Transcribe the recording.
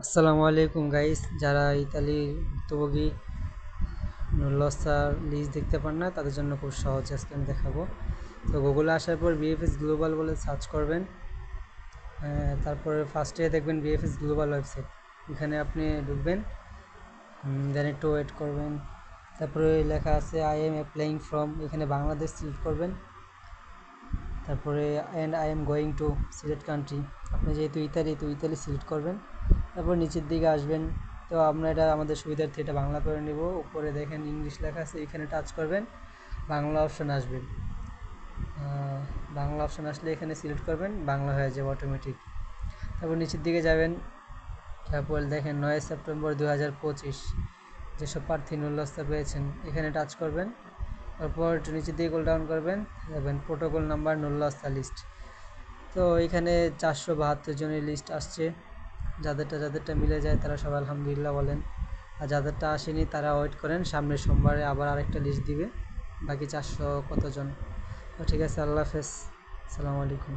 আসসালামু আলাইকুম গাইস, যারা ইতালির ভুক্তভোগী নুল্লসার লিস্ট দেখতে পান না তাদের জন্য খুব সহজ আজকে আমি দেখাবো। তো গুগলে আসার পর বিএফএস গ্লোবাল বলে সার্চ করবেন। তারপরে ফার্স্টে দেখবেন বিএফএস গ্লোবাল ওয়েবসাইট, এখানে আপনি ঢুকবেন, দেন একটু ওয়েট করবেন। তারপরে লেখা আছে আই এম অ্যাপ্লাইং ফ্রম, এখানে বাংলাদেশ সিলেক্ট করবেন। তারপরে and I am going to select country, আপনি যেহেতু ইতালি তো ইতালি সিলেক্ট করবেন। তারপর নিচের দিকে আসবেন, তো আমরা এটা আমাদের সুবিধার্থে এটা বাংলা করে নেব। উপরে দেখেন ইংলিশ লেখা আছে, এখানে টাচ করবেন, বাংলা অপশন আসবে। বাংলা অপশন আসলে এখানে সিলেক্ট করবেন, বাংলা হয়ে যাবে অটোমেটিক। তারপর নিচের দিকে যাবেন, তারপর দেখেন 9 সেপ্টেম্বর 2025 যেসব প্রার্থী নুল্লস্তা পেয়েছেন এখানে টাচ করবেন। তারপর একটু নিচের দিকে গোল ডাউন করবেন, দেখবেন প্রোটোকল নাম্বার নুল্লস্তা লিস্ট। তো এখানে 472 জনের লিস্ট আসছে। যাদেরটা মিলে যায় তারা সবাই আলহামদুলিল্লাহ বলেন, আর যাদেরটা আসেনি তারা ওয়েট করেন, সামনের সোমবারে আবার আরেকটা লিস্ট দিবে বাকি 400 কতজন। তো ঠিক আছে, আল্লাহ হাফেজ, আসসালামু আলাইকুম।